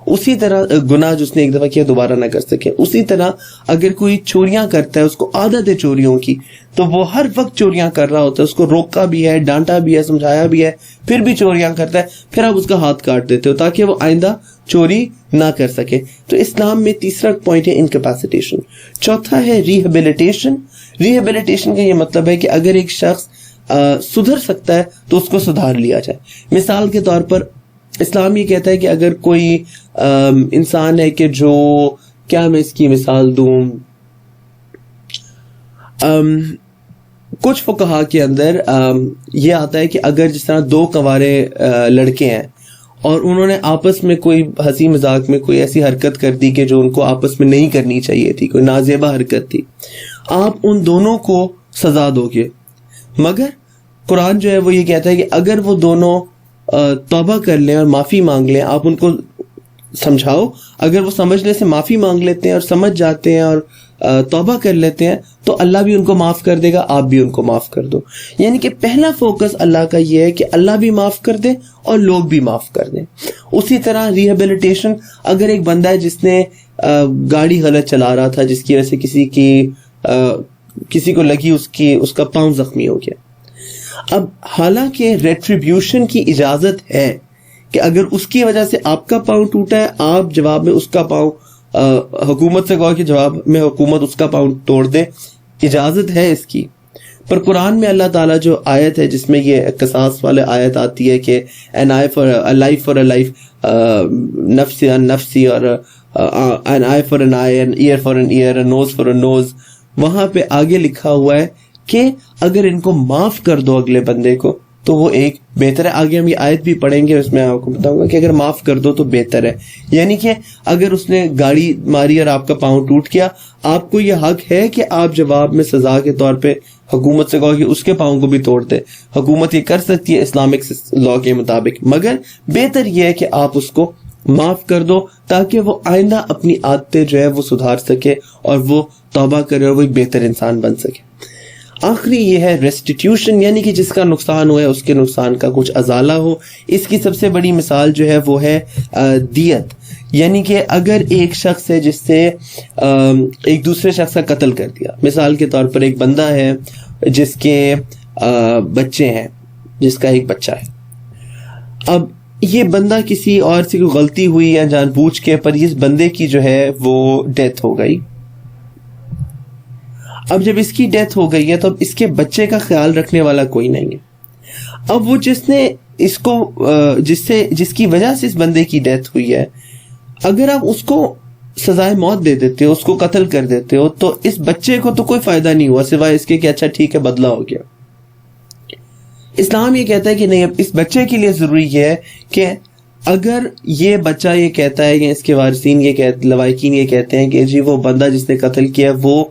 اسی طرح گناہ جو اس نے ایک دفعہ کیا دوبارہ نہ کر سکے. اسی طرح اگر کوئی چوریاں کرتا ہے, اس کو عادت ہے چوریوں کی, تو وہ ہر وقت چوریاں کر رہا ہوتا ہے, اس کو روکا بھی ہے, ڈانٹا بھی ہے, سمجھایا بھی ہے, پھر بھی چوریاں کرتا ہے, پھر آپ اس کا ہاتھ کاٹ دیتے ہو تاکہ وہ آئندہ چوری نہ کر سکے. تو اسلام میں تیسرا پوائنٹ ہے انکیپیسیٹیشن. چوتھا ہے ریہیبلیٹیشن. ریہیبلیٹیشن کا یہ مطلب ہے کہ اگر ایک شخص سدھر سکتا ہے تو اس کو سدھار لیا جائے. مثال کے طور پر اسلام یہ کہتا ہے کہ اگر کوئی انسان ہے کہ جو, کیا میں اس کی مثال دوں, کچھ فقہا کے اندر یہ آتا ہے کہ اگر جس طرح دو کنوارے لڑکے ہیں اور انہوں نے آپس میں کوئی ہنسی مذاق میں کوئی ایسی حرکت کر دی کہ جو ان کو آپس میں نہیں کرنی چاہیے تھی, کوئی نازیبا حرکت تھی, آپ ان دونوں کو سزا دو گے. مگر قرآن جو ہے وہ یہ کہتا ہے کہ اگر وہ دونوں توبہ کر لیں اور معافی مانگ لیں, آپ ان کو سمجھاؤ, اگر وہ سمجھنے سے معافی مانگ لیتے ہیں اور سمجھ جاتے ہیں اور توبہ کر لیتے ہیں تو اللہ بھی ان کو معاف کر دے گا, آپ بھی ان کو معاف کر دو. یعنی کہ پہلا فوکس اللہ کا یہ ہے کہ اللہ بھی معاف کر دے اور لوگ بھی معاف کر دیں. اسی طرح ریہیبلیٹیشن, اگر ایک بندہ ہے جس نے گاڑی غلط چلا رہا تھا, جس کی وجہ سے کسی کو لگی, اس کا پاؤں زخمی ہو گیا. اب حالانکہ ریٹریبیوشن کی اجازت ہے کہ اگر اس کی وجہ سے آپ کا پاؤں ٹوٹا ہے, آپ جواب میں اس کا پاؤں حکومت سے کہو کہ جواب میں حکومت اس کا پاؤں توڑ دے, اجازت ہے اس کی. پر قرآن میں اللہ تعالیٰ جو آیت ہے جس میں یہ قصاص والے آیت آتی ہے کہ an eye for a life for a life, نفسی an نفسی, اور an eye for an eye, an ear for an ear, a nose for a nose, وہاں پہ آگے لکھا ہوا ہے کہ اگر ان کو معاف کر دو اگلے بندے کو تو وہ ایک بہتر ہے. آگے ہم یہ آیت بھی پڑھیں گے, اس میں آپ کو بتاؤں گا کہ اگر معاف کر دو تو بہتر ہے. یعنی کہ اگر اس نے گاڑی ماری اور آپ کا پاؤں ٹوٹ گیا, آپ کو یہ حق ہے کہ آپ جواب میں سزا کے طور پہ حکومت سے کہو کہ اس کے پاؤں کو بھی توڑ دے. حکومت یہ کر سکتی ہے اسلامک لا کے مطابق, مگر بہتر یہ ہے کہ آپ اس کو معاف کر دو تاکہ وہ آئندہ اپنی عادتیں جو ہے وہ سدھار سکے اور وہ توبہ کرے اور وہ ایک بہتر انسان بن سکے. آخری یہ ہے ریسٹیٹیوشن, یعنی کہ جس کا نقصان ہوا ہے اس کے نقصان کا کچھ ازالہ ہو. اس کی سب سے بڑی مثال جو ہے وہ ہے دیت. یعنی کہ اگر ایک شخص ہے جس سے ایک دوسرے شخص کا قتل کر دیا, مثال کے طور پر ایک بندہ ہے جس کے بچے ہیں, جس کا ایک بچہ ہے. اب یہ بندہ کسی اور سے کوئی غلطی ہوئی یا جان بوجھ کے, پر اس بندے کی جو ہے وہ ڈیتھ ہو گئی. اب جب اس کی ڈیتھ ہو گئی ہے تو اب اس کے بچے کا خیال رکھنے والا کوئی نہیں ہے. اب وہ جس نے اس کو جس کی وجہ سے اس بندے کی ڈیتھ ہوئی ہے, اگر آپ اس کو سزائے موت دے دیتے ہو, اس کو قتل کر دیتے ہو, تو اس بچے کو تو کوئی فائدہ نہیں ہوا سوائے اس کے کہ اچھا ٹھیک ہے بدلہ ہو گیا. اسلام یہ کہتا ہے کہ نہیں, اب اس بچے کے لیے ضروری یہ ہے کہ اگر یہ بچہ یہ کہتا ہے کہ اس کے وارثین لوائقین یہ کہتے ہیں کہ جی وہ بندہ جس نے قتل کیا وہ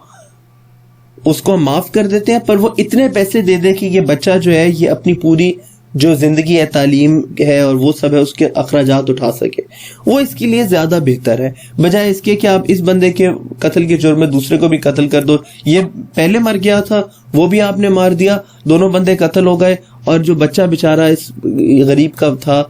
اس کو معاف کر دیتے ہیں, پر وہ اتنے پیسے دے دے کہ یہ بچہ جو ہے یہ اپنی پوری جو زندگی ہے, تعلیم ہے اور وہ سب ہے, اس کے اخراجات اٹھا سکے, وہ اس کے لیے زیادہ بہتر ہے بجائے اس کے کہ آپ اس بندے کے قتل کے جرم میں دوسرے کو بھی قتل کر دو. یہ پہلے مر گیا تھا, وہ بھی آپ نے مار دیا, دونوں بندے قتل ہو گئے, اور جو بچہ بیچارہ اس غریب کا تھا,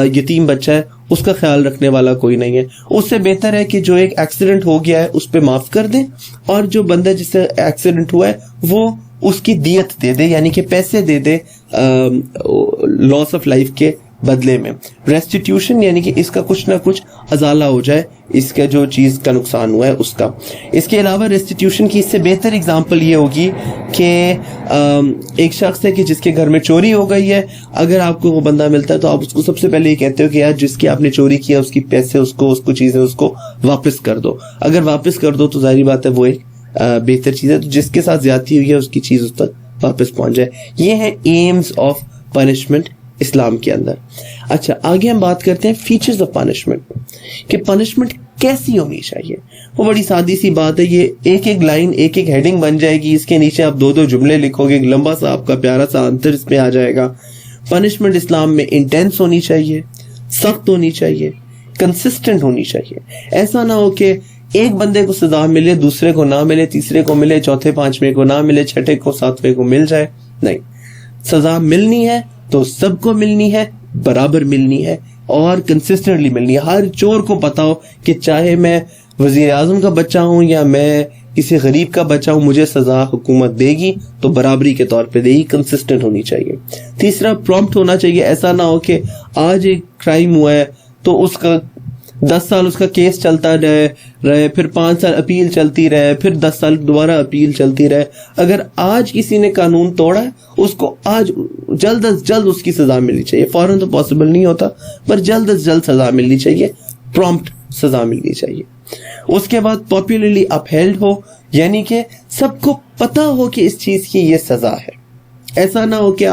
یتیم بچہ ہے, اس کا خیال رکھنے والا کوئی نہیں ہے. اس سے بہتر ہے کہ جو ایک ایکسیڈنٹ ہو گیا ہے اس پہ معاف کر دیں, اور جو بندہ جس سے ایکسیڈنٹ ہوا ہے وہ اس کی دیت دے دے, یعنی کہ پیسے دے دے لاس آف لائف کے بدلے میں. ریسٹیٹیوشن یعنی کہ اس کا کچھ نہ کچھ ازالہ ہو جائے, اس کا جو چیز کا نقصان ہوا ہے اس کا. اس کے علاوہ ریسٹیٹیوشن کی اس سے بہتر اگزامپل یہ ہوگی کہ ایک شخص ہے کہ جس کے گھر میں چوری ہو گئی ہے, اگر آپ کو وہ بندہ ملتا ہے تو آپ اس کو سب سے پہلے یہ کہتے ہو کہ یار جس کی آپ نے چوری کیا اس کی پیسے اس کو چیزیں اس کو واپس کر دو. اگر واپس کر دو تو ظاہری بات ہے وہ ایک بہتر چیز ہے, تو جس کے ساتھ زیادتی ہوئی ہے اس کی چیز اس تک واپس پہنچ جائے. یہ ہے ایمز آف پنشمنٹ اسلام کے اندر. اچھا آگے ہم بات کرتے ہیں فیچرز آف پنشمنٹ, کہ پنشمنٹ کیسی ہونی چاہیے. وہ بڑی سادی سی بات ہے, یہ ایک ایک لائن ایک ایک ہیڈنگ بن جائے گی, اس کے نیچے آپ دو جملے لکھو گے, ایک لمبا سا آپ کا پیارا سا آنسر اس میں آ جائے گا. پنشمنٹ اسلام میں انٹینس ہونی چاہیے, سخت ہونی چاہیے, کنسسٹنٹ ہونی چاہیے. ایسا نہ ہو کہ ایک بندے کو سزا ملے, دوسرے کو نہ ملے, تیسرے کو ملے, چوتھے پانچویں کو نہ ملے, چھٹے کو ساتویں کو مل جائے. نہیں, سزا ملنی ہے تو سب کو ملنی ہے، برابر ملنی ہے اور کنسسٹنٹلی ملنی ہے. ہر چور کو پتا ہو کہ چاہے میں وزیر اعظم کا بچہ ہوں یا میں کسی غریب کا بچہ ہوں، مجھے سزا حکومت دے گی تو برابری کے طور پہ دے گی، کنسسٹنٹ ہونی چاہیے. تیسرا پرومپٹ ہونا چاہیے. ایسا نہ ہو کہ آج ایک کرائم ہوا ہے تو اس کا 10 سال اس کا کیس چلتا رہے، پھر 5 سال اپیل چلتی رہے، پھر 10 سال دوبارہ اپیل چلتی رہے. اگر آج کسی نے قانون توڑا ہے، اس کو آج جلد از جلد اس کی سزا ملنی چاہیے. فوراً تو پاسبل نہیں ہوتا، پر جلد از جلد سزا ملنی چاہیے، پرومپٹ سزا ملنی چاہیے. اس کے بعد پاپولرلی اپہیلڈ ہو، یعنی کہ سب کو پتا ہو کہ اس چیز کی یہ سزا ہے. ایسا نہ ہو کہ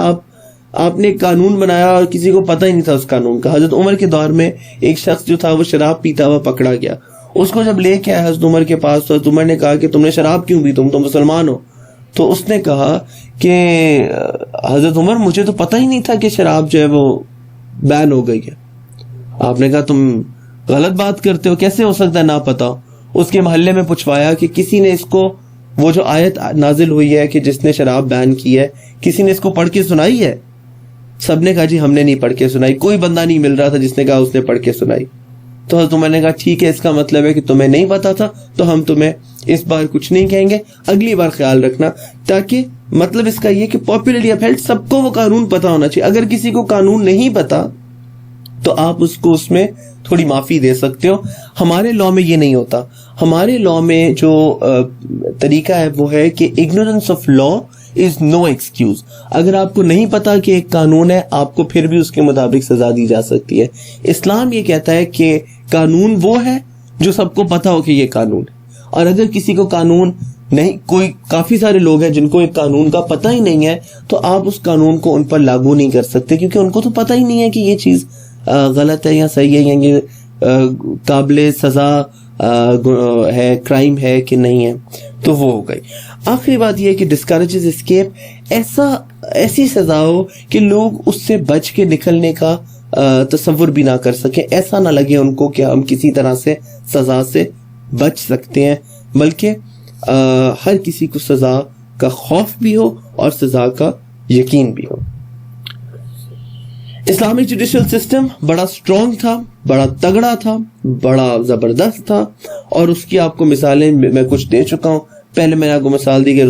آپ نے قانون بنایا اور کسی کو پتہ ہی نہیں تھا اس قانون کا. حضرت عمر کے دور میں ایک شخص جو تھا وہ شراب پیتا ہوا پکڑا گیا. اس کو جب لے کے آیا حضرت عمر کے پاس تو حضرت عمر نے کہا کہ تم نے شراب کیوں پی، تم تو مسلمان ہو. تو اس نے کہا کہ حضرت عمر مجھے تو پتہ ہی نہیں تھا کہ شراب جو ہے وہ بین ہو گئی ہے. آپ نے کہا تم غلط بات کرتے ہو، کیسے ہو سکتا ہے نہ پتا ہو. اس کے محلے میں پوچھوایا کہ کسی نے اس کو، وہ جو آیت نازل ہوئی ہے کہ جس نے شراب بین کی ہے، کسی نے اس کو پڑھ کے سنائی ہے؟ سب نے کہا جی ہم نے نہیں پڑھ کے سنائی. کوئی بندہ نہیں مل رہا تھا جس نے کہا اس نے پڑھ کے سنائی. تو حضرت عمر نے کہا ٹھیک ہے، اس کا مطلب ہے کہ تمہیں نہیں پتا تھا، تو ہم تمہیں اس بار کچھ نہیں کہیں گے، اگلی بار خیال رکھنا. تاکہ مطلب اس کا یہ کہ پاپولرلی اپہیلڈ، سب کو وہ قانون پتا ہونا چاہیے. اگر کسی کو قانون نہیں پتا تو آپ اس کو اس میں تھوڑی معافی دے سکتے ہو. ہمارے لاء میں یہ نہیں ہوتا. ہمارے لاء میں جو طریقہ ہے وہ ہے کہ ignorance of law is no excuse. اگر آپ کو نہیں پتا کہ ایک قانون ہے، آپ کو پھر بھی اس کے مطابق سزا دی جا سکتی ہے. اسلام یہ کہتا ہے کہ قانون وہ ہے جو سب کو پتا ہو کہ یہ قانون ہے. اور اگر کسی کو قانون نہیں، کوئی کافی سارے لوگ ہیں جن کو ایک قانون کا پتہ ہی نہیں ہے، تو آپ اس قانون کو ان پر لاگو نہیں کر سکتے، کیونکہ ان کو تو پتہ ہی نہیں ہے کہ یہ چیز غلط ہے یا صحیح ہے، یا یہ قابل سزا ہے، کرائم ہے کہ نہیں ہے. تو وہ ہو گئی. آخری بات یہ ہے کہ ڈسکریجز اسکیپ، ایسی سزا ہو کہ لوگ اس سے بچ کے نکلنے کا تصور بھی نہ کر سکیں. ایسا نہ لگے ان کو کہ ہم کسی طرح سے سزا سے بچ سکتے ہیں، بلکہ ہر کسی کو سزا کا خوف بھی ہو اور سزا کا یقین بھی ہو. اسلامک جوڈیشل سسٹم بڑا سٹرونگ تھا، بڑا تگڑا تھا، بڑا زبردست تھا، اور اس کی آپ کو مثالیں میں کچھ دے چکا ہوں. پہلے میں نے آپ کو مثال دی کہ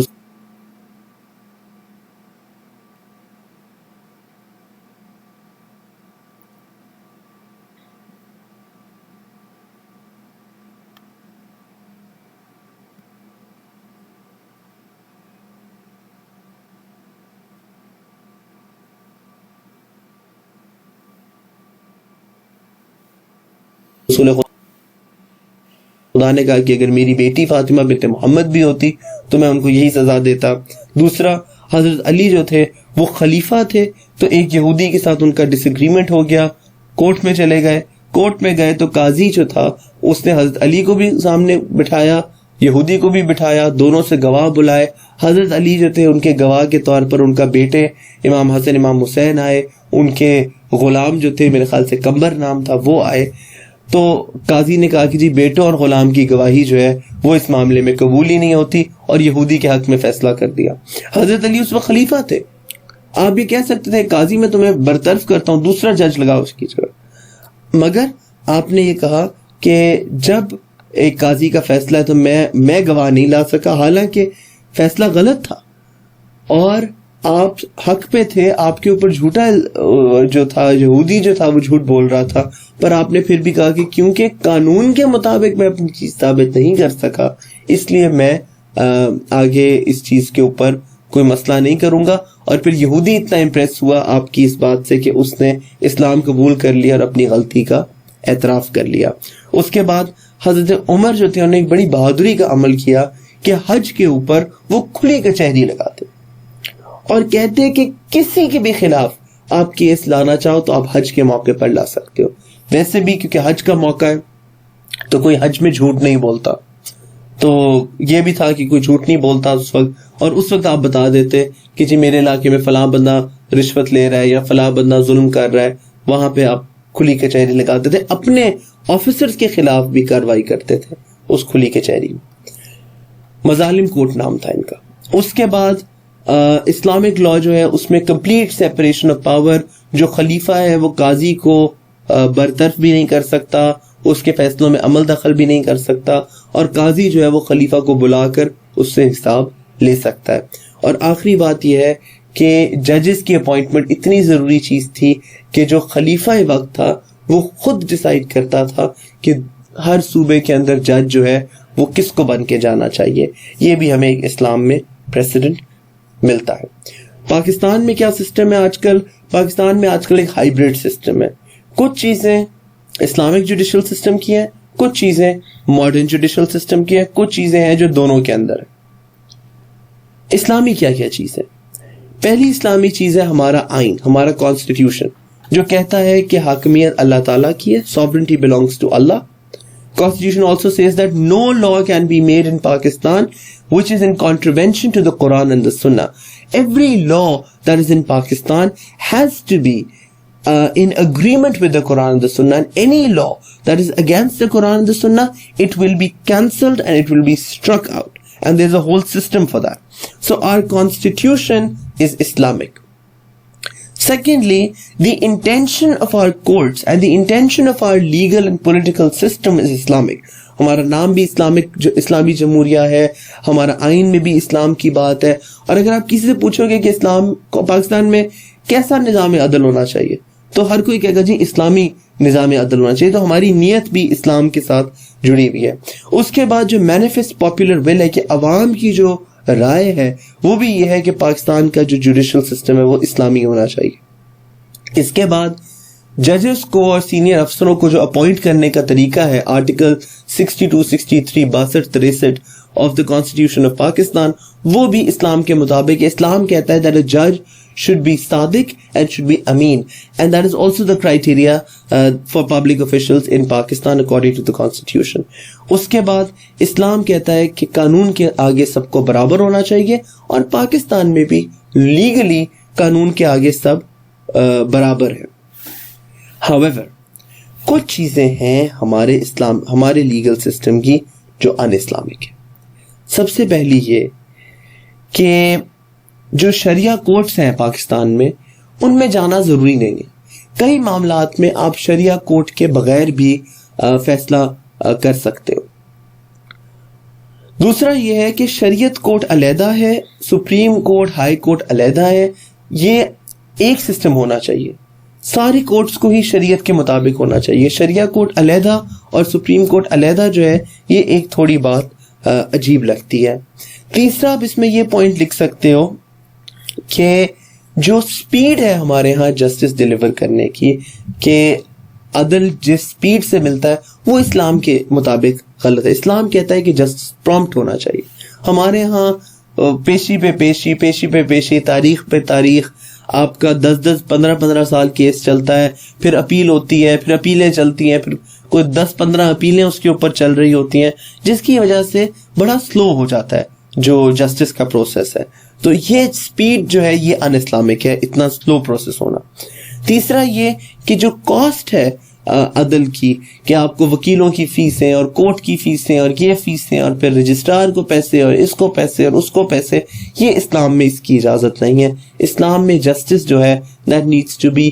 خدا نے کہا کہ اگر میری بیٹی فاطمہ بنت محمد بھی ہوتی تو میں ان کو یہی سزا دیتا. دوسرا، حضرت علی جو تھے وہ خلیفہ تھے، تو ایک یہودی کے ساتھ ان کا ڈس ایگریمنٹ ہو گیا، کورٹ میں چلے گئے. کورٹ میں گئے تو قاضی جو تھا اس نے حضرت علی کو بھی سامنے بٹھایا، یہودی کو بھی بٹھایا، دونوں سے گواہ بلائے. حضرت علی جو تھے ان کے گواہ کے طور پر ان کا بیٹے امام حسن امام حسین آئے، ان کے غلام جو تھے میرے خیال سے کمبر نام تھا وہ آئے. تو قاضی نے کہا کہ جی بیٹوں اور غلام کی گواہی جو ہے وہ اس معاملے میں قبول ہی نہیں ہوتی، اور یہودی کے حق میں فیصلہ کر دیا. حضرت علی اس وقت خلیفہ تھے. آپ یہ کہہ سکتے تھے قاضی میں تمہیں برطرف کرتا ہوں، دوسرا جج لگاؤ اس کی جگہ، مگر آپ نے یہ کہا کہ جب ایک قاضی کا فیصلہ ہے تو میں گواہ نہیں لا سکا، حالانکہ فیصلہ غلط تھا اور آپ حق پہ تھے. آپ کے اوپر جھوٹا جو تھا، یہودی جو تھا وہ جھوٹ بول رہا تھا، پر آپ نے پھر بھی کہا کہ کیونکہ قانون کے مطابق میں اپنی چیز ثابت نہیں کر سکا، اس لیے میں آگے اس چیز کے اوپر کوئی مسئلہ نہیں کروں گا. اور پھر یہودی اتنا امپریس ہوا آپ کی اس بات سے کہ اس نے اسلام قبول کر لیا اور اپنی غلطی کا اعتراف کر لیا. اس کے بعد حضرت عمر جو تھے انہوں نے ایک بڑی بہادری کا عمل کیا کہ حج کے اوپر وہ کھلی کچہری لگاتے اور کہتے کہ کسی کے بھی خلاف آپ کیس لانا چاہو تو آپ حج کے موقع پر لا سکتے ہو. ویسے بھی کیونکہ حج کا موقع ہے تو کوئی حج میں جھوٹ نہیں بولتا، تو یہ بھی تھا کہ کوئی جھوٹ نہیں بولتا اس وقت. اور اس وقت آپ بتا دیتے کہ جی میرے علاقے میں فلاں بندہ رشوت لے رہا ہے یا فلاں بندہ ظلم کر رہا ہے، وہاں پہ آپ کھلی کچہری لگاتے تھے. اپنے آفیسرز کے خلاف بھی کارروائی کرتے تھے اس کھلی کچہری میں. مظالم کوٹ نام تھا ان کا. اس کے بعد اسلامک لا جو ہے اس میں کمپلیٹ سیپریشن آف پاور، جو خلیفہ ہے وہ قاضی کو برطرف بھی نہیں کر سکتا، اس کے فیصلوں میں عمل دخل بھی نہیں کر سکتا، اور قاضی جو ہے وہ خلیفہ کو بلا کر اس سے حساب لے سکتا ہے۔ اور آخری بات یہ ہے کہ ججز کی اپوائنٹمنٹ اتنی ضروری چیز تھی کہ جو خلیفہ وقت تھا وہ خود ڈیسائیڈ کرتا تھا کہ ہر صوبے کے اندر جج جو ہے وہ کس کو بن کے جانا چاہیے۔ یہ بھی ہمیں اسلام میں پریسیڈنٹ ملتا ہے۔ پاکستان میں کیا سسٹم ہے آج کل؟ پاکستان میں آج کل ایک ہائیبریڈ سسٹم ہے۔ کچھ چیزیں اسلامک جوڈیشل سسٹم کی ہیں، کچھ چیزیں ماڈرن جوڈیشل سسٹم کی ہیں، کچھ چیزیں ہیں جو دونوں کے اندر ہیں۔ اسلامی کیا کیا چیز ہے؟ پہلی اسلامی چیز ہے ہمارا آئین، ہمارا کانسٹیٹیوشن، جو کہتا ہے کہ حاکمیت اللہ تعالیٰ کی ہے، sovereignty belongs to Allah. Constitution also says that no law can be made in Pakistan which is in contravention to the Quran and the Sunnah. Every law that is in Pakistan has to be in agreement with the Quran and the Sunnah, and any law that is against the Quran and the Sunnah, it will be cancelled and it will be struck out, and there's a whole system for that. So our constitution is Islamic. Secondly, the intention of our courts and the intention of our legal and political system is Islamic. ہمارا نام بھی اسلامی جمہوریہ ہے، ہمارا آئین میں بھی اسلام کی بات ہے۔ اور اگر آپ کسی سے پوچھو گے کہ اسلام پاکستان میں کیسا نظام عدل ہونا چاہیے، تو ہر کوئی کہے گا جی اسلامی نظام عدل ہونا چاہیے۔ تو ہماری نیت بھی اسلام کے ساتھ جڑی ہوئی ہے۔ اس کے بعد جو مینیفیسٹ پاپولر ول ہے کہ عوام کی جو رائے ہے وہ بھی یہ ہے کہ پاکستان کا جو جوڈیشل سسٹم ہے وہ اسلامی ہونا چاہیے۔ اس کے بعد ججز کو اور سینئر افسروں کو جو اپوائنٹ کرنے کا طریقہ ہے، article 62, 63, 62, 63 of the constitution of Pakistan, وہ بھی اسلام کے مطابق۔ اسلام کہتا ہے that a judge should be Sadiq and should be Amin, and that is also the criteria for public officials in Pakistan according to the constitution۔ اس کے بعد اسلام کہتا ہے کہ قانون کے آگے سب کو برابر ہونا چاہیے، اور پاکستان میں بھی لیگلی قانون کے آگے سب برابر ہے۔ However, کچھ چیزیں ہیں ہمارے لیگل سسٹم کی جو ان اسلامک ہے۔ سب سے پہلی یہ کہ جو شریعہ کورٹس ہیں پاکستان میں، ان میں جانا ضروری نہیں ہے۔ کئی معاملات میں آپ شریعہ کورٹ کے بغیر بھی فیصلہ کر سکتے ہو۔ دوسرا یہ ہے کہ شریعت کورٹ علیحدہ ہے، سپریم کورٹ، ہائی کورٹ علیحدہ ہے۔ یہ ایک سسٹم ہونا چاہیے، ساری کورٹس کو ہی شریعت کے مطابق ہونا چاہیے۔ شریعہ کورٹ علیحدہ اور سپریم کورٹ علیحدہ جو ہے، یہ ایک تھوڑی بات عجیب لگتی ہے۔ تیسرا، آپ اس میں یہ پوائنٹ لکھ سکتے ہو کہ جو سپیڈ ہے ہمارے ہاں جسٹس ڈیلیور کرنے کی، کہ عدل جس سپیڈ سے ملتا ہے وہ اسلام کے مطابق غلط ہے۔ اسلام کہتا ہے کہ جسٹس پرومپٹ ہونا چاہیے۔ ہمارے ہاں پیشی پہ پیشی، پیشی پہ پیشی، تاریخ پہ تاریخ، آپ کا 10 15 سال کیس چلتا ہے، پھر اپیل ہوتی ہے، پھر اپیلیں چلتی ہیں، پھر کوئی 10-15 اپیلیں اس کے اوپر چل رہی ہوتی ہیں، جس کی وجہ سے بڑا سلو ہو جاتا ہے جو جسٹس کا پروسیس ہے۔ تو یہ سپیڈ جو ہے یہ ان اسلامک ہے، اتنا سلو پروسیس ہونا۔ تیسرا یہ کہ جو کاسٹ ہے عدل کی، کہ آپ کو وکیلوں کی فیسیں اور کورٹ کی فیسیں اور یہ فیسیں اور پھر رجسٹرار کو پیسے اور اس کو پیسے اور اس کو پیسے، یہ اسلام میں اس کی اجازت نہیں ہے۔ اسلام میں جسٹس جو ہے that needs to be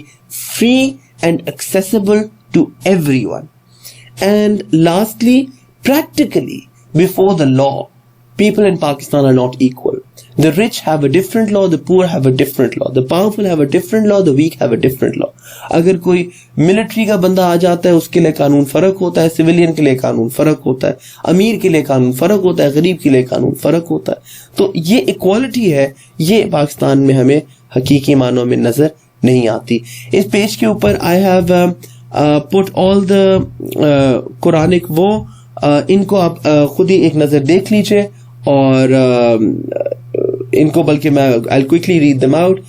free and accessible to everyone. And lastly, practically before the law, people in Pakistan are not equal. The rich have a different law, the poor have a different law, the powerful have a different law, the weak have a different law. اگر کوئی military کا بندہ آ جاتا ہے، اس کے لیے قانون فرق ہوتا ہے، سویلین کے لیے قانون فرق ہوتا ہے، امیر کے لیے قانون فرق ہوتا ہے، غریب کے لیے قانون فرق ہوتا ہے۔ تو یہ ایکوالٹی ہے، یہ پاکستان میں ہمیں حقیقی معنوں میں نظر نہیں آتی۔ اس پیج کے اوپر I have put all the Quranic وہ ان کو آپ خود ہی ایک نظر دیکھ لیجئے، اور ان کو بلکہ میں I'll quickly read them out.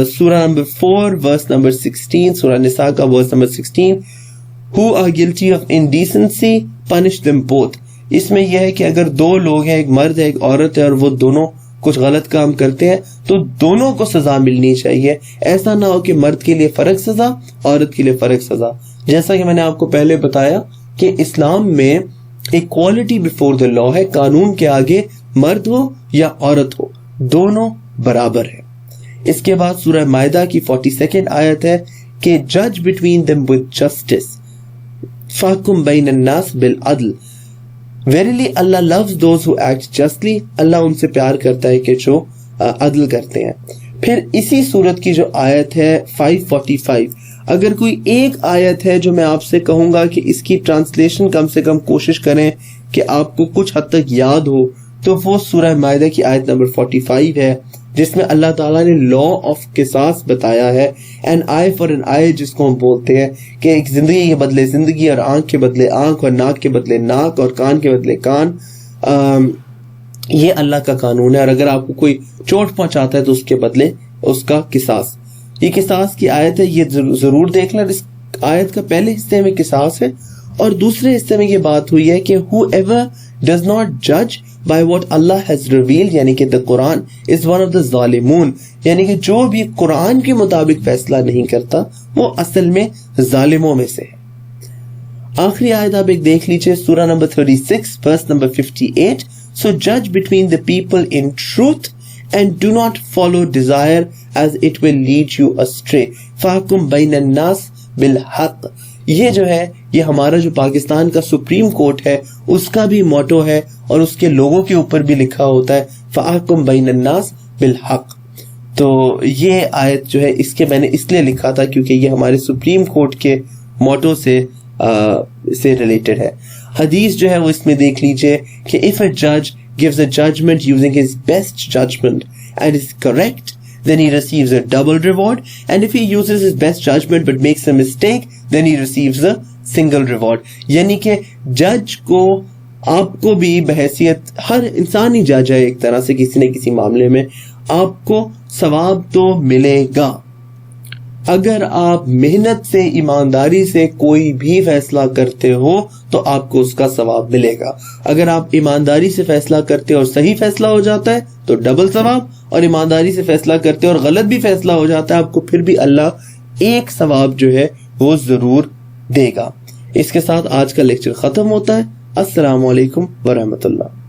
سورہ نمبر 4 verse number 16، سورہ نساء کا verse number 16، who are guilty of indecency punish them both۔ اس میں یہ ہے کہ اگر دو لوگ ہیں، ایک مرد ہے ایک عورت ہے، اور وہ دونوں کچھ غلط کام کرتے ہیں تو دونوں کو سزا ملنی چاہیے۔ ایسا نہ ہو کہ مرد کے لیے فرق سزا، عورت کے لیے فرق سزا۔ جیسا کہ میں نے آپ کو پہلے بتایا کہ اسلام میں ایکوالٹی بیفور دا لا ہے، قانون کے آگے مرد ہو یا عورت ہو، دونوں برابر ہے. اس کے بعد سورہ مائدہ کی 42 آیت ہے کہ جج بٹوین them with justice فاحکم بین الناس بالعدل. Verily Allah loves those who act justly. اللہ ان سے پیار کرتا ہے کہ جو عدل کرتے ہیں. پھر اسی سورت کی جو آیت ہے 545, اگر کوئی ایک آیت ہے جو میں آپ سے کہوں گا کہ اس کی ٹرانسلیشن کم سے کم کوشش کریں کہ آپ کو کچھ حد تک یاد ہو, تو وہ سورہ مائدہ کی آیت نمبر 45 ہے, جس میں اللہ تعالیٰ نے لا آف قصاص بتایا ہے. این آئی فار این آئی جس کو ہم بولتے ہیں کہ ایک زندگی کے بدلے زندگی, اور آنکھ کے بدلے آنکھ, اور ناک کے بدلے ناک, اور کان کے بدلے کان. یہ اللہ کا قانون ہے, اور اگر آپ کو کوئی چوٹ پہنچاتا ہے تو اس کے بدلے اس کا قصاص. یہ قصاص کی آیت ہے, یہ ضرور دیکھ لیں. اس آیت کا پہلے حصے میں قصاص ہے اور دوسرے حصے میں یہ بات ہوئی ہے کہ whoever does not judge by what Allah has revealed, یعنی کہ the Quran is one of the ظالمون, یعنی کہ جو بھی قرآن کے مطابق فیصلہ نہیں کرتا وہ اصل میں ظالموں میں سے ہے. آخری آیت آپ ایک دیکھ لیجئے, سورہ number 36 verse number 58. So judge between the people in truth and do not follow desire as it will lead you astray. فَحْكُمْ بَيْنَ النَّاسِ بِالْحَقِّ. یہ جو ہے یہ ہمارا جو پاکستان کا سپریم کورٹ ہے اس کا بھی موٹو ہے, اور اس کے لوگوں کے اوپر بھی لکھا ہوتا ہے فَحْكُمْ بَيْنَ النَّاسِ بِالْحَقِّ. تو یہ آیت جو ہے اس کے میں نے اس لیے لکھا تھا کیونکہ یہ ہمارے سپریم کورٹ کے موٹو سے ریلیٹڈ ہے. حدیث جو ہے وہ اس میں دیکھ لیجئے کہ if a judge gives a judgment using his best judgment and is correct, then he receives a double reward, and if he uses his best judgment but makes a mistake, then he receives a single reward. یعنی کہ جج کو, آپ کو بھی بحیثیت ہر انسان ہی جج ہے ایک طرح سے کسی نہ کسی معاملے میں, آپ کو ثواب تو ملے گا. اگر آپ محنت سے ایمانداری سے کوئی بھی فیصلہ کرتے ہو تو آپ کو اس کا ثواب ملے گا. اگر آپ ایمانداری سے فیصلہ کرتے اور صحیح فیصلہ ہو جاتا ہے تو ڈبل ثواب, اور ایمانداری سے فیصلہ کرتے اور غلط بھی فیصلہ ہو جاتا ہے آپ کو پھر بھی اللہ ایک ثواب جو ہے وہ ضرور دے گا. اس کے ساتھ آج کا لیکچر ختم ہوتا ہے. السلام علیکم ورحمۃ اللہ.